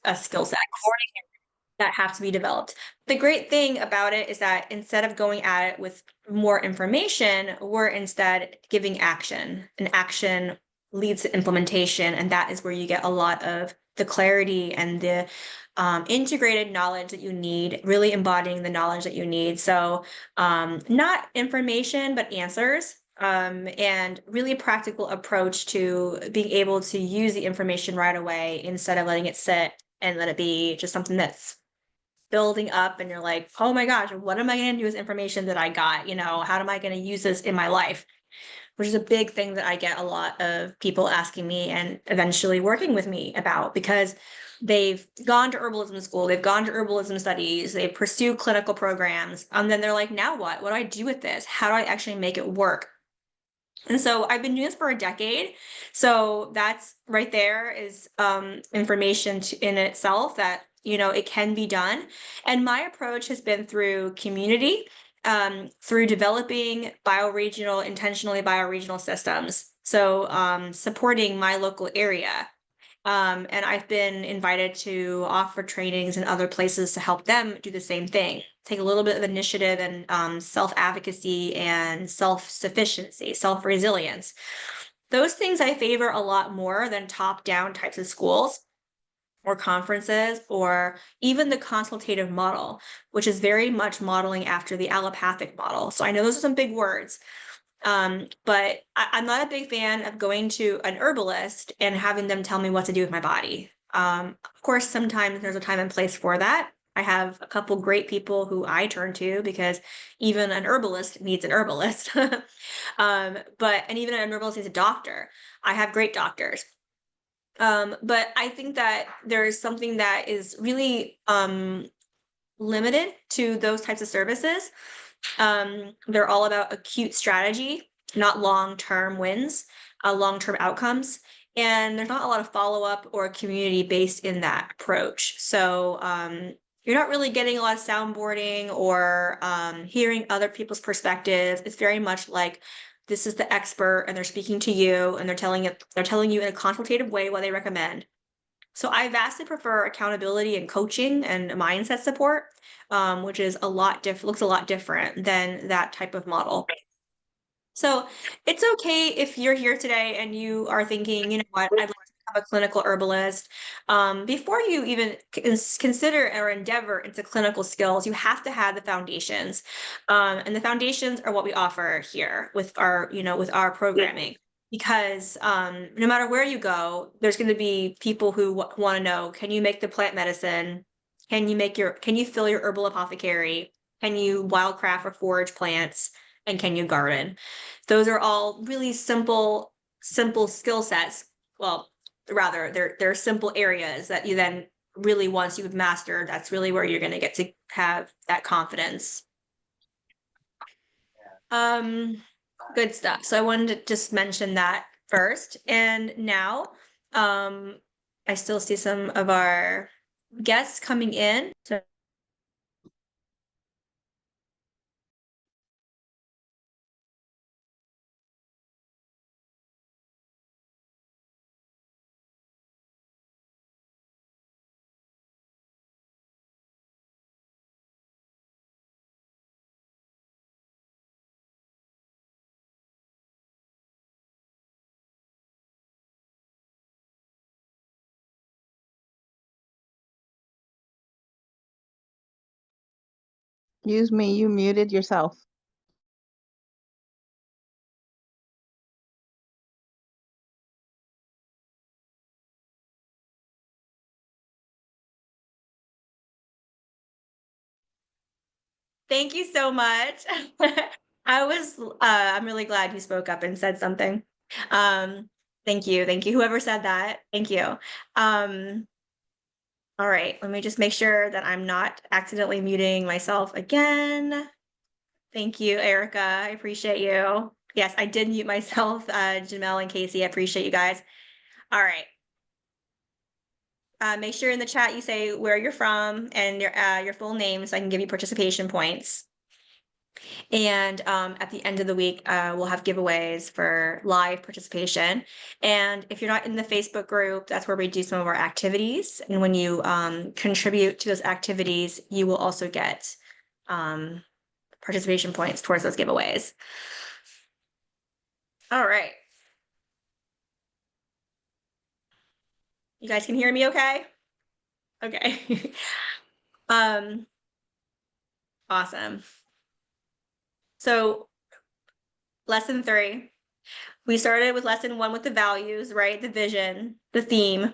a skill set that have to be developed. The great thing about it is that instead of going at it with more information, we're instead giving action, and action leads to implementation. And that is where you get a lot of the clarity and the integrated knowledge that you need, really embodying the knowledge that you need. So, not information, but answers. And really practical approach to being able to use the information right away instead of letting it sit and let it be just something that's building up and you're like, oh my gosh, what am I going to do with information that I got? How am I going to use this in my life? Which is a big thing that I get a lot of people asking me and eventually working with me about, because they've gone to herbalism school, they've gone to herbalism studies, they pursue clinical programs, and then they're like, now what? What do I do with this? How do I actually make it work? And so I've been doing this for a decade. So that's right there is information in itself that, it can be done. And my approach has been through community, through developing bioregional, intentionally bioregional systems. So supporting my local area. And I've been invited to offer trainings in other places to help them do the same thing. Take a little bit of initiative and self-advocacy and self-sufficiency, self-resilience. Those things I favor a lot more than top-down types of schools or conferences, or even the consultative model, which is very much modeling after the allopathic model. So I know those are some big words, but I'm not a big fan of going to an herbalist and having them tell me what to do with my body. Of course, sometimes there's a time and place for that. I have a couple great people who I turn to, because even an herbalist needs an herbalist. And even an herbalist needs a doctor. I have great doctors. But I think that there is something that is really limited to those types of services. They're all about acute strategy, not long-term wins, long-term outcomes. And there's not a lot of follow-up or community based in that approach. So you're not really getting a lot of soundboarding or hearing other people's perspectives. It's very much like this is the expert and they're speaking to you and they're telling you in a consultative way what they recommend. So I vastly prefer accountability and coaching and mindset support, which is looks a lot different than that type of model. So it's okay if you're here today and you are thinking, you know what, I'd like to become a clinical herbalist. Before you even consider or endeavor into clinical skills, you have to have the foundations. And the foundations are what we offer here with our programming. Because no matter where you go, there's going to be people who want to know, can you make the plant medicine? Can you fill your herbal apothecary? Can you wildcraft or forage plants? And can you garden? Those are all really simple skill sets. Well, rather, they're simple areas that you then really, once you've mastered, that's really where you're going to get to have that confidence. Good stuff. So I wanted to just mention that first. And now, I still see some of our guests coming in. So Excuse me, you muted yourself. thank you so much. I'm really glad you spoke up and said something. Thank you. Thank you. Whoever said that, thank you. All right, let me just make sure that I'm not accidentally muting myself again. Thank you, Erica. I appreciate you. Yes, I did mute myself, Jamel and Casey. I appreciate you guys. All right. Make sure in the chat you say where you're from and your full name so I can give you participation points. And at the end of the week, we'll have giveaways for live participation. And if you're not in the Facebook group, that's where we do some of our activities. And when you contribute to those activities, you will also get participation points towards those giveaways. All right. You guys can hear me okay? Okay. um, awesome. So lesson 3, we started with lesson 1 with the values, right? The vision, the theme.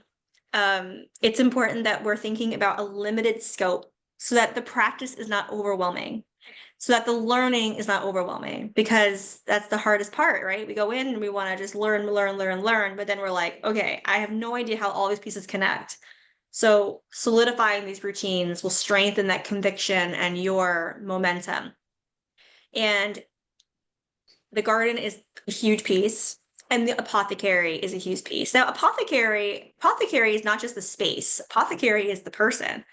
It's important that we're thinking about a limited scope so that the practice is not overwhelming, so that the learning is not overwhelming, because that's the hardest part, right? We go in and we want to just learn, but then we're like, okay, I have no idea how all these pieces connect. So solidifying these routines will strengthen that conviction and your momentum. And the garden is a huge piece, and the apothecary is a huge piece. Now, apothecary is not just the space. Apothecary is the person.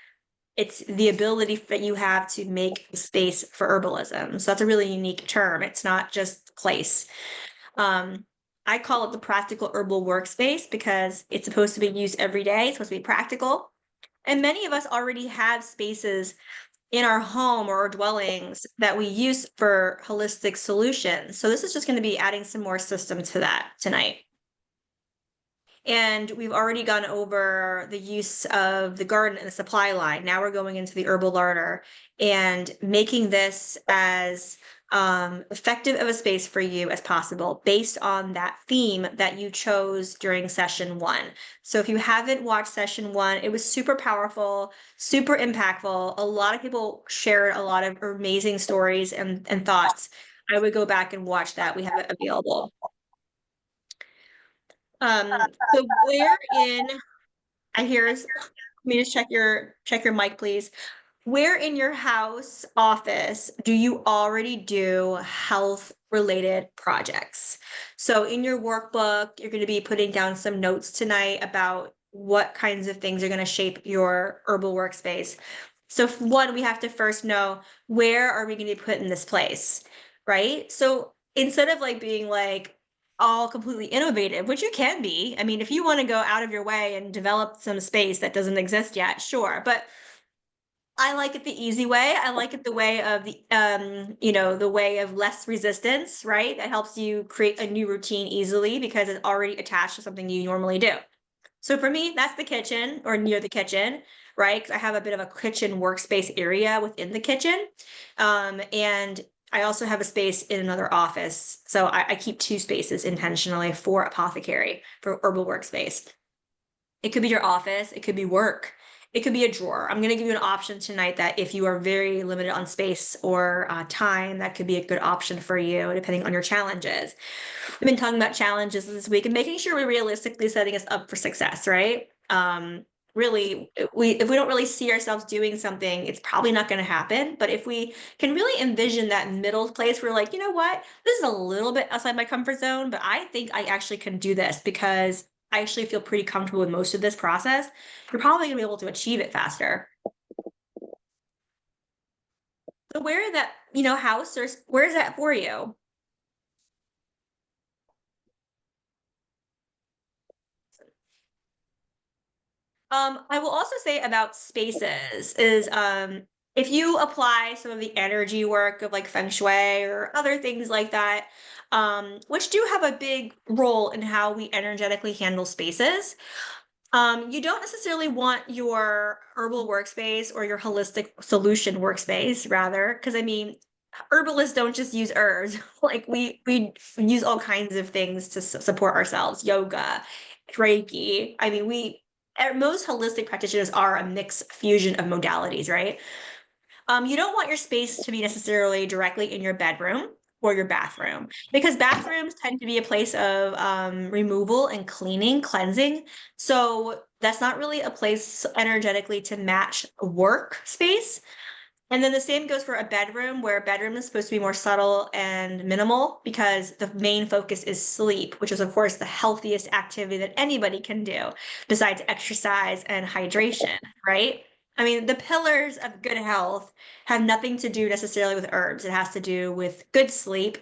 It's the ability that you have to make space for herbalism. So that's a really unique term. It's not just place. I call it the practical herbal workspace because it's supposed to be used every day. It's supposed to be practical. And many of us already have spaces in our home or our dwellings that we use for holistic solutions. So this is just going to be adding some more system to that tonight. And we've already gone over the use of the garden and the supply line. Now we're going into the herbal larder and making this as effective of a space for you as possible based on that theme that you chose during session 1. So if you haven't watched session 1, it was super powerful, super impactful. A lot of people shared a lot of amazing stories and thoughts. I would go back and watch that. We have it available. So where in, I hear is, let me just check your mic, please. Where in your house office do you already do health related projects? So in your workbook, you're going to be putting down some notes tonight about what kinds of things are going to shape your herbal workspace. So one, we have to first know, where are we going to be put in this place, right? So instead of like being like all completely innovative, which you can be, I mean, if you want to go out of your way and develop some space that doesn't exist yet, sure. But I like it the easy way. I like it the way of the way of less resistance, right? That helps you create a new routine easily because it's already attached to something you normally do. So for me, that's the kitchen or near the kitchen, right? Because I have a bit of a kitchen workspace area within the kitchen. And I also have a space in another office. So I keep 2 spaces intentionally for apothecary, for herbal workspace. It could be your office, it could be work, it could be a drawer. I'm going to give you an option tonight that if you are very limited on space or time, that could be a good option for you, depending on your challenges. We've been talking about challenges this week and making sure we're realistically setting us up for success, right? Really, if we don't really see ourselves doing something, it's probably not going to happen. But if we can really envision that middle place where like, you know what, this is a little bit outside my comfort zone, but I think I actually can do this because I actually feel pretty comfortable with most of this process, you're probably gonna be able to achieve it faster. So where in that, house or where is that for you? I will also say about spaces is if you apply some of the energy work of like feng shui or other things like that, which do have a big role in how we energetically handle spaces. You don't necessarily want your herbal workspace or your holistic solution workspace, rather, because I mean, herbalists don't just use herbs. Like we use all kinds of things to support ourselves. Yoga, Reiki. I mean, most holistic practitioners are a mixed fusion of modalities, right? You don't want your space to be necessarily directly in your bedroom or your bathroom because bathrooms tend to be a place of removal and cleaning, cleansing. So that's not really a place energetically to match work space. And then the same goes for a bedroom, where a bedroom is supposed to be more subtle and minimal because the main focus is sleep, which is, of course, the healthiest activity that anybody can do besides exercise and hydration, right? I mean, the pillars of good health have nothing to do necessarily with herbs. It has to do with good sleep,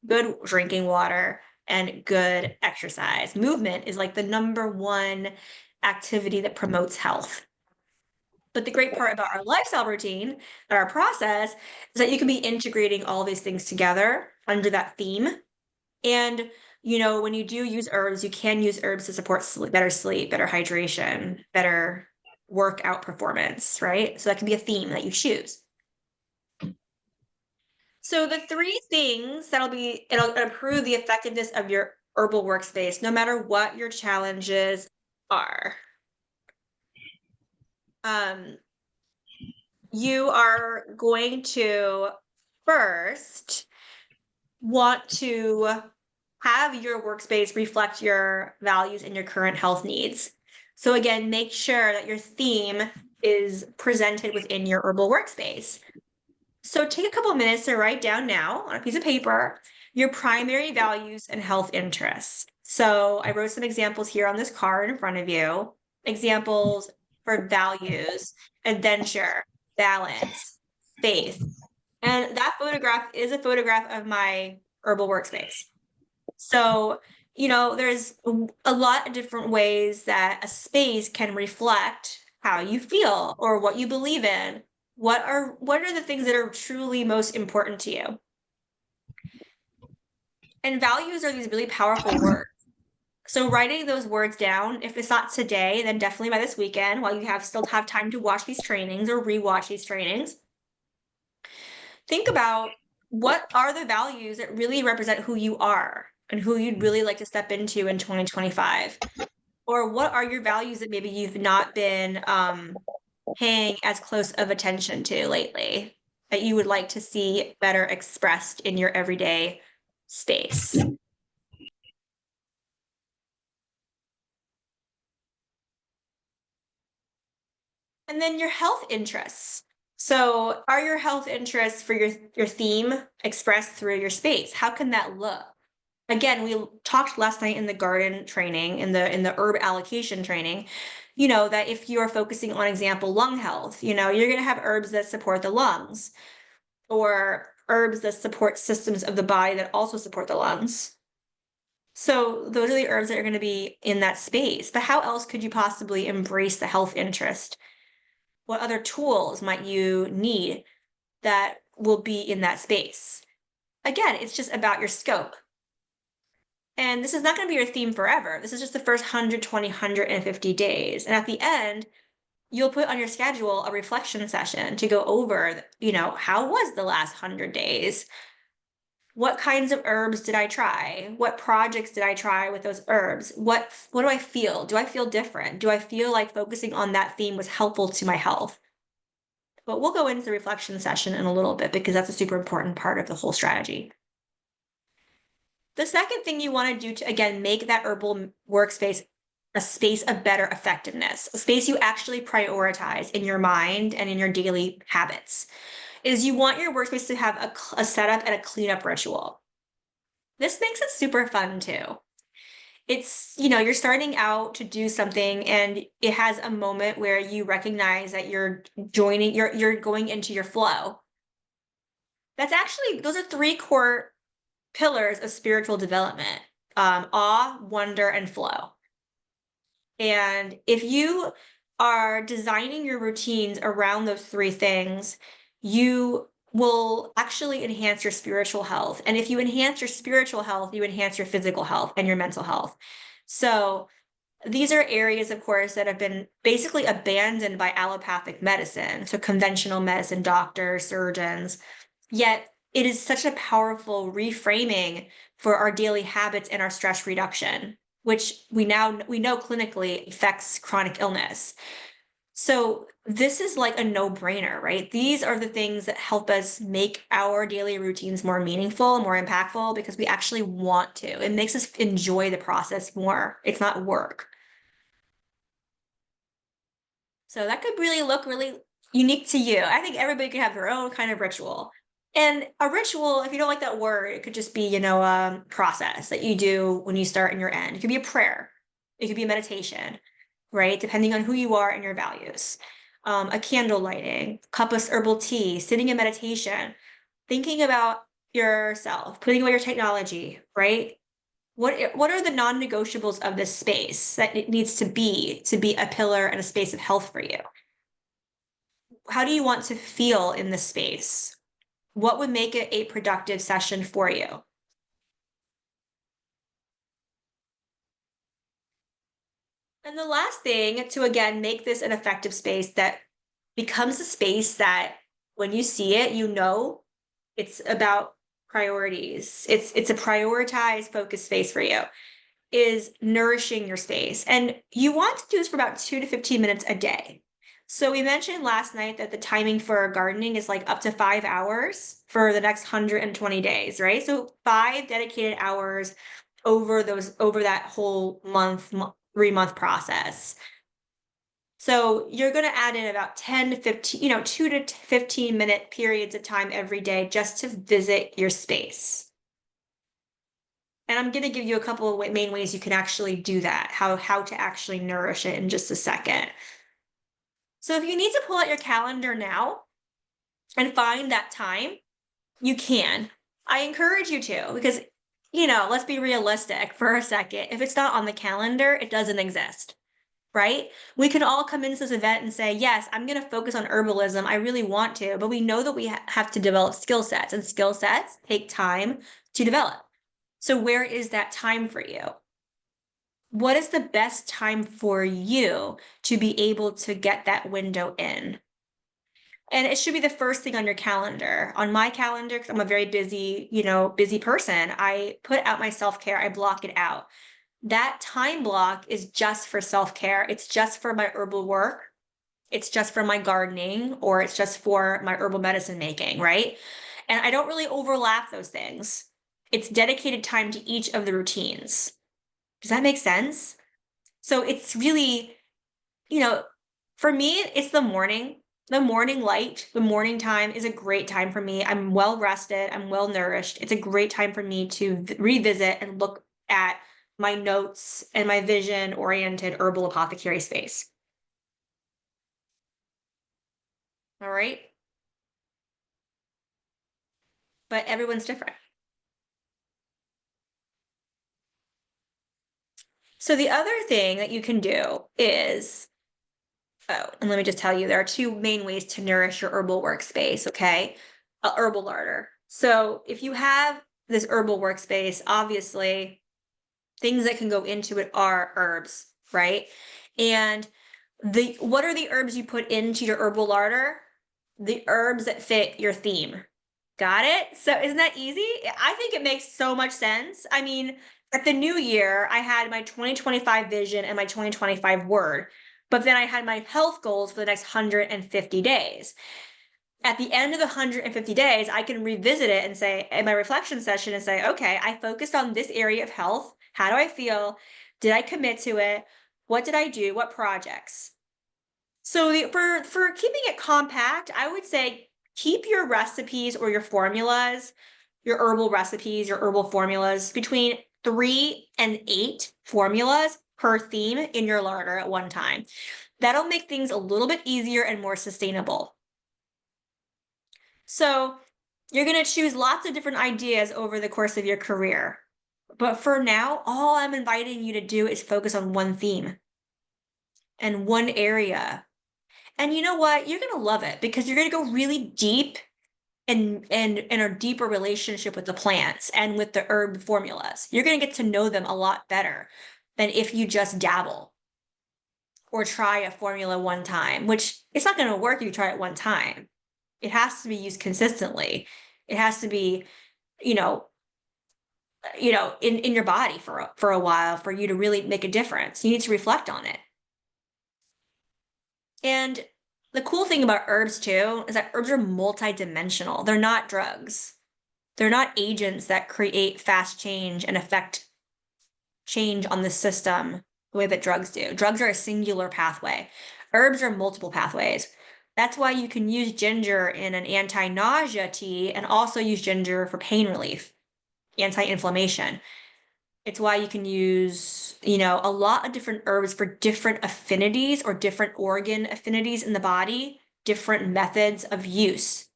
good drinking water, and good exercise. Movement is like the number one activity that promotes health. But the great part about our lifestyle routine and our process is that you can be integrating all these things together under that theme. And, when you do use herbs, you can use herbs to support sleep, better hydration, better workout performance, right? So that can be a theme that you choose. So the three things it'll improve the effectiveness of your herbal workspace, no matter what your challenges are. Um, you are going to first want to have your workspace reflect your values and your current health needs. So again, make sure that your theme is presented within your herbal workspace. So take a couple of minutes to write down now on a piece of paper your primary values and health interests. So I wrote some examples here on this card in front of you. Examples for values: adventure, balance, faith. And that photograph is a photograph of my herbal workspace. So, there's a lot of different ways that a space can reflect how you feel or what you believe in. What are the things that are truly most important to you? And values are these really powerful words. So writing those words down, if it's not today, then definitely by this weekend, while you still have time to watch these trainings or rewatch these trainings. Think about what are the values that really represent who you are and who you'd really like to step into in 2025. Or what are your values that maybe you've not been paying as close of attention to lately that you would like to see better expressed in your everyday space? And then your health interests. So, are your health interests for your theme expressed through your space? How can that look? Again, we talked last night in the garden training, in the herb allocation training, that if you are focusing on example lung health, you're going to have herbs that support the lungs, or herbs that support systems of the body that also support the lungs. So those are the herbs that are going to be in that space. But how else could you possibly embrace the health interest? What other tools might you need that will be in that space? Again, it's just about your scope. And this is not going to be your theme forever. This is just the first 120, 150 days. And at the end, you'll put on your schedule a reflection session to go over, how was the last 100 days? What kinds of herbs did I try? What projects did I try with those herbs? What do I feel? Do I feel different? Do I feel like focusing on that theme was helpful to my health? But we'll go into the reflection session in a little bit because that's a super important part of the whole strategy. The second thing you want to do to, again, make that herbal workspace a space of better effectiveness, a space you actually prioritize in your mind and in your daily habits, is you want your workspace to have a setup and a cleanup ritual. This makes it super fun too. It's, you're starting out to do something and it has a moment where you recognize that you're going into your flow. Those are three core pillars of spiritual development: awe, wonder, and flow. And if you are designing your routines around those three things, you will actually enhance your spiritual health. And if you enhance your spiritual health, you enhance your physical health and your mental health. So these are areas, of course, that have been basically abandoned by allopathic medicine, so conventional medicine, doctors, surgeons. Yet it is such a powerful reframing for our daily habits and our stress reduction, which we know clinically affects chronic illness. So this is like a no-brainer, right? These are the things that help us make our daily routines more meaningful, more impactful, because we actually want to. It makes us enjoy the process more. It's not work. So that could really look really unique to you. I think everybody could have their own kind of ritual. And a ritual, if you don't like that word, it could just be, a process that you do when you start and your end. It could be a prayer. It could be a meditation, right? Depending on who you are and your values. a candle lighting, cup of herbal tea, sitting in meditation, thinking about yourself, putting away your technology, right? What are the non-negotiables of this space that it needs to be a pillar and a space of health for you? How do you want to feel in this space? What would make it a productive session for you? And the last thing to again make this an effective space that becomes a space that when you see it, you know it's about priorities. It's a prioritized focus space for you. Is nourishing your space. And you want to do this for about 2 to 15 minutes a day. So we mentioned last night that the timing for gardening is like up to 5 hours for the next 120 days, right? So 5 dedicated hours over that whole 3 month process. So you're going to add in about 10 to 15, 2 to 15-minute periods of time every day just to visit your space. And I'm going to give you a couple of main ways you can actually do that, how to actually nourish it in just a second. So if you need to pull out your calendar now and find that time, you can. I encourage you to because, let's be realistic for a second. If it's not on the calendar, it doesn't exist, right? We can all come into this event and say, yes, I'm going to focus on herbalism. I really want to, but we know that we have to develop skill sets, and skill sets take time to develop. So where is that time for you? What is the best time for you to be able to get that window in? And it should be the first thing on your calendar. On my calendar, because I'm a very busy person, I put out my self-care, I block it out. That time block is just for self-care. It's just for my herbal work. It's just for my gardening, or it's just for my herbal medicine making, right? And I don't really overlap those things. It's dedicated time to each of the routines. Does that make sense? So it's really, for me, it's the morning. The morning light, the morning time is a great time for me. I'm well rested, I'm well nourished. It's a great time for me to revisit and look at my notes and my vision oriented herbal apothecary space. All right. But everyone's different. So the other thing that you can do is, and let me just tell you, there are two main ways to nourish your herbal workspace, okay? A herbal larder. So if you have this herbal workspace, obviously things that can go into it are herbs, right? And what are the herbs you put into your herbal larder? The herbs that fit your theme. Got it? So isn't that easy? I think it makes so much sense. I mean, at the new year, I had my 2025 vision and my 2025 word, but then I had my health goals for the next 150 days. At the end of the 150 days, I can revisit it and say, in my reflection session, and say, okay, I focused on this area of health. How do I feel? Did I commit to it? What did I do? What projects? So for keeping it compact, I would say keep your recipes or your formulas, your herbal recipes, your herbal formulas between 3 and 8 formulas per theme in your larder at one time. That'll make things a little bit easier and more sustainable. So you're going to choose lots of different ideas over the course of your career. But for now, all I'm inviting you to do is focus on one theme and one area. And you know what? You're going to love it because you're going to go really deep and in a deeper relationship with the plants and with the herb formulas. You're going to get to know them a lot better than if you just dabble or try a formula one time, which it's not going to work if you try it one time. It has to be used consistently. It has to be, you know, in your body for a while for you to really make a difference. You need to reflect on it. And the cool thing about herbs too is that herbs are multidimensional. They're not drugs. They're not agents that create fast change and affect change on the system the way that drugs do. Drugs are a singular pathway. Herbs are multiple pathways. That's why you can use ginger in an anti-nausea tea and also use ginger for pain relief, anti-inflammation. It's why you can use, you know, a lot of different herbs for different affinities or different organ affinities in the body, different methods of use.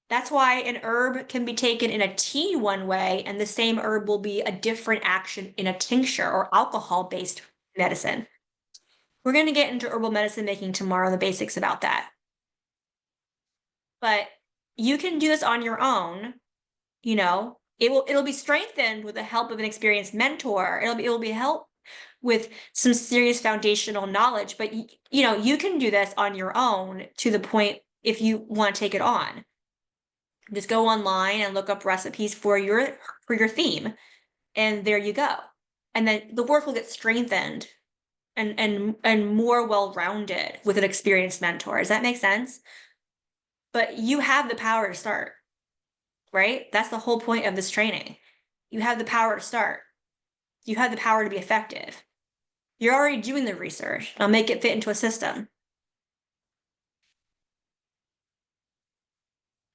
That's why an herb can be taken in a tea one way, and the same herb will be a different action in a tincture or alcohol-based medicine. We're going to get into herbal medicine making tomorrow, the basics about that. But you can do this on your own, you know. It'll be strengthened with the help of an experienced mentor. It'll be help with some serious foundational knowledge, but you know, you can do this on your own to the point if you want to take it on. Just go online and look up recipes for your theme, and there you go. And then the work will get strengthened and more well-rounded with an experienced mentor. Does that make sense? But you have the power to start, right? That's the whole point of this training. You have the power to start. You have the power to be effective. You're already doing the research. I'll make it fit into a system.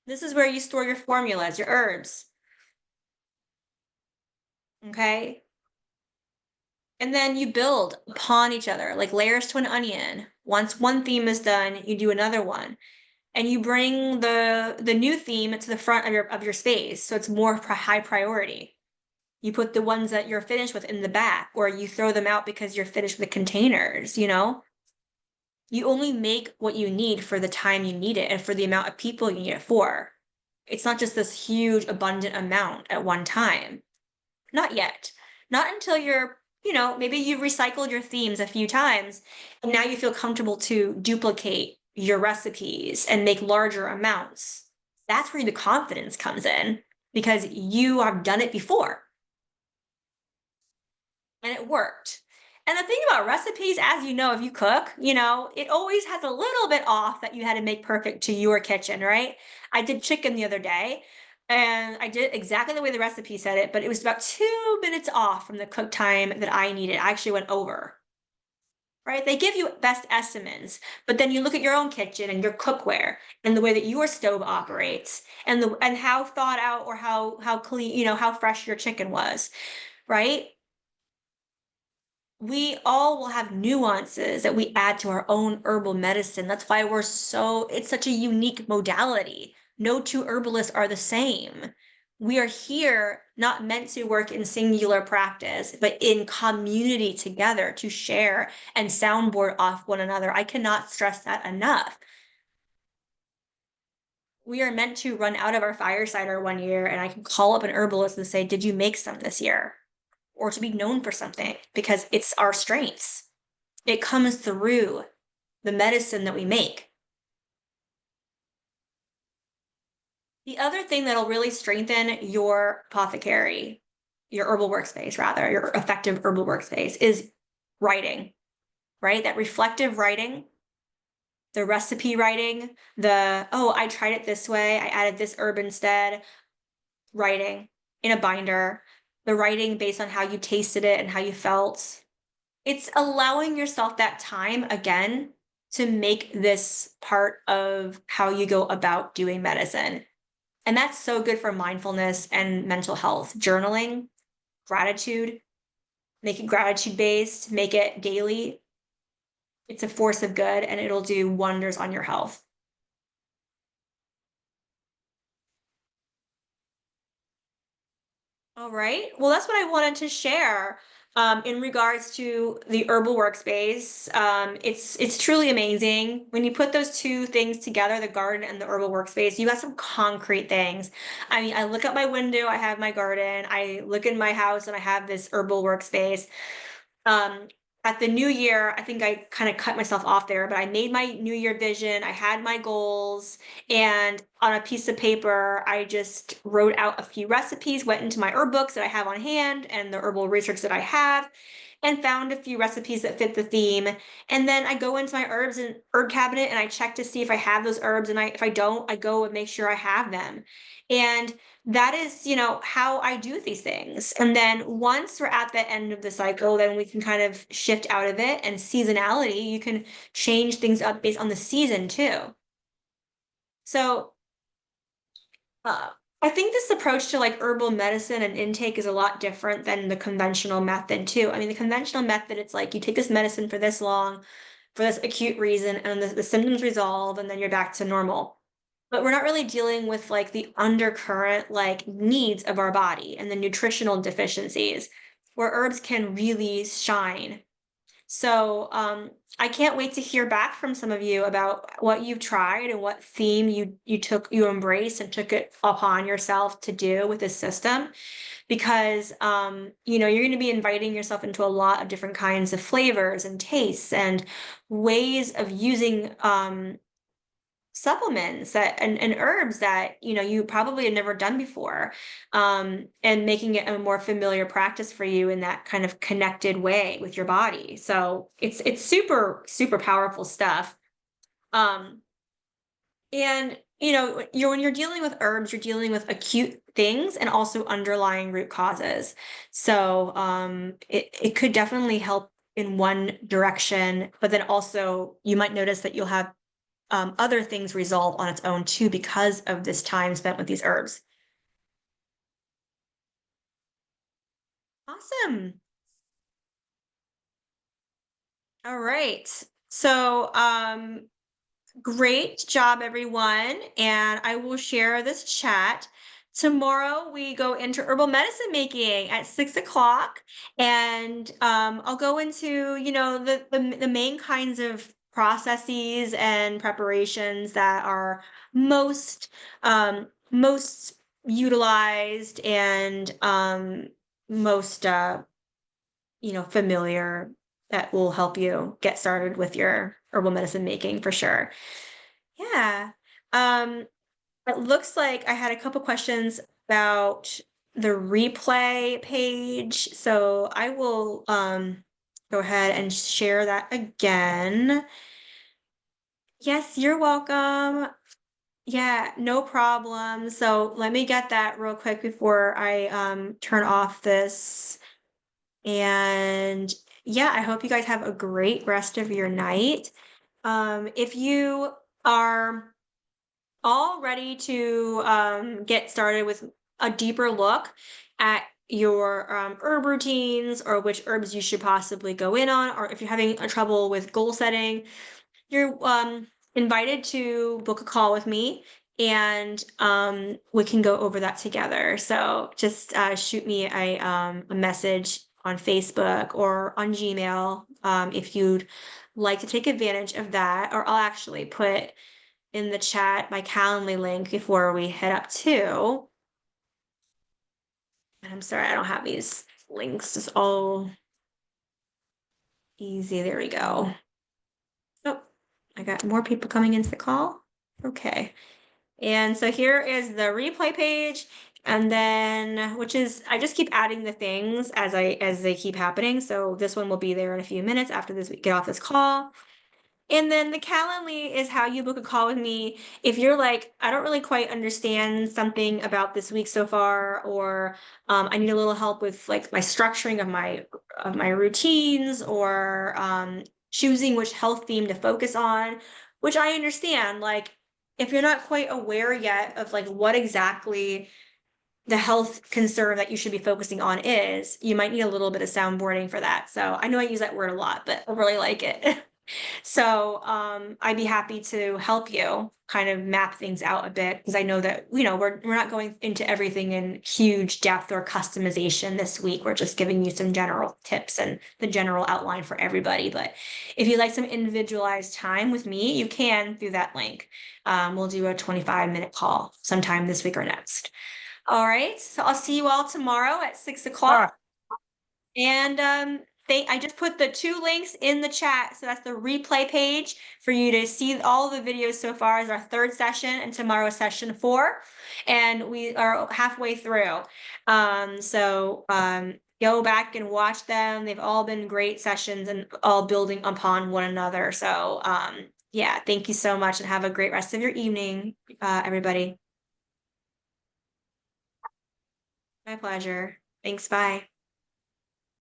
This is where you store your formulas, your herbs. Okay? And then you build upon each other like layers to an onion. Once one theme is done, you do another one. And you bring the new theme to the front of your space, so it's more high priority. You put the ones that you're finished with in the back, or you throw them out because you're finished with the containers, you know? You only make what you need for the time you need it and for the amount of people you need it for. It's not just this huge abundant amount at one time. Not yet. Not until you're, you know, maybe you've recycled your themes a few times and now you feel comfortable to duplicate your recipes and make larger amounts. That's where the confidence comes in because you have done it before and it worked. And the thing about recipes, as you know, if you cook, you know, it always has a little bit off that you had to make perfect to your kitchen, right? I did chicken the other day and I did it exactly the way the recipe said it, but it was about 2 minutes off from the cook time that I needed. I actually went over, right? They give you best estimates, but then you look at your own kitchen and your cookware and the way that your stove operates and how thought out or how clean, you know, how fresh your chicken was, right? We all will have nuances that we add to our own herbal medicine. That's why it's such a unique modality. No two herbalists are the same. We are here not meant to work in singular practice, but in community together to share and soundboard off one another. I cannot stress that enough. We are meant to run out of our fire cider one year and I can call up an herbalist and say, did you make some this year? Or to be known for something because it's our strengths. It comes through the medicine that we make. The other thing that'll really strengthen your apothecary, your herbal workspace, rather, your effective herbal workspace is writing, right? That reflective writing, the recipe writing, oh, I tried it this way, I added this herb instead, writing in a binder, the writing based on how you tasted it and how you felt. It's allowing yourself that time again to make this part of how you go about doing medicine. And that's so good for mindfulness and mental health. Journaling, gratitude, make it gratitude based, make it daily. It's a force of good and it'll do wonders on your health. All right. Well, that's what I wanted to share in regards to the herbal workspace. It's truly amazing when you put those two things together, the garden and the herbal workspace. You got some concrete things. I mean, I look out my window, I have my garden. I look in my house, and I have this herbal workspace. Um, at the new year, I think I kind of cut myself off there, but I made my new year vision. I had my goals, and on a piece of paper, I just wrote out a few recipes, went into my herb books that I have on hand and the herbal research that I have, and found a few recipes that fit the theme. And then I go into my herbs and herb cabinet and I check to see if I have those herbs. And if I don't, I go and make sure I have them. And that is, you know, how I do these things. And then once we're at the end of the cycle, then we can kind of shift out of it. And seasonality, you can change things up based on the season too. So, uh, I think this approach to like herbal medicine and intake is a lot different than the conventional method too. I mean, the conventional method, it's like you take this medicine for this long, for this acute reason, and the symptoms resolve, and then you're back to normal. But we're not really dealing with like the undercurrent like needs of our body and the nutritional deficiencies where herbs can really shine. So I can't wait to hear back from some of you about what you've tried and what theme you embraced and took it upon yourself to do with this system because you're going to be inviting yourself into a lot of different kinds of flavors and tastes and ways of using supplements and herbs that you probably had never done before, and making it a more familiar practice for you in that kind of connected way with your body. So it's super super powerful stuff. um and when you're dealing with herbs, you're dealing with acute things and also underlying root causes. So it could definitely help in one direction, but then also you might notice that you'll have other things resolve on its own too because of this time spent with these herbs. Awesome. All right. So, great job, everyone. And I will share this chat. Tomorrow we go into herbal medicine making at 6 o'clock, and I'll go into the main kinds of processes and preparations that are most utilized and most familiar, that will help you get started with your herbal medicine making for sure. Yeah. Um, it looks like I had a couple questions about the replay page, so I will go ahead and share that again. Yes, you're welcome. Yeah, no problem. So let me get that real quick before I turn off this. And yeah, I hope you guys have a great rest of your night. If you are all ready to get started with a deeper look at your herb routines or which herbs you should possibly go in on, or if you're having a trouble with goal setting, you're invited to book a call with me, and we can go over that together. So just shoot me a message on Facebook or on Gmail if you'd like to take advantage of that, or I'll actually put in the chat my Calendly link before we head up too. And I'm sorry, I don't have these links. It's all easy. There we go. Oh, I got more people coming into the call. Okay. And so here is the replay page. And then, which is, I just keep adding the things as they keep happening. So this one will be there in a few minutes after we get off this call. And then the Calendly is how you book a call with me. If you're like, I don't really quite understand something about this week so far, or I need a little help with like my structuring of my routines, or choosing which health theme to focus on, which I understand. Like, if you're not quite aware yet of like what exactly the health concern that you should be focusing on is, you might need a little bit of soundboarding for that. So I know I use that word a lot, but I really like it. So I'd be happy to help you kind of map things out a bit, because I know that we're not going into everything in huge depth or customization this week. We're just giving you some general tips and the general outline for everybody. But if you'd like some individualized time with me, you can through that link. We'll do a 25-minute call sometime this week or next. All right, so I'll see you all tomorrow at 6 o'clock. And I just put the 2 links in the chat. So that's the replay page for you to see all the videos so far as our 3rd session, and tomorrow is session 4. And we are halfway through. Go back and watch them. They've all been great sessions and all building upon one another. So yeah, thank you so much and have a great rest of your evening, everybody. My pleasure. Thanks. Bye.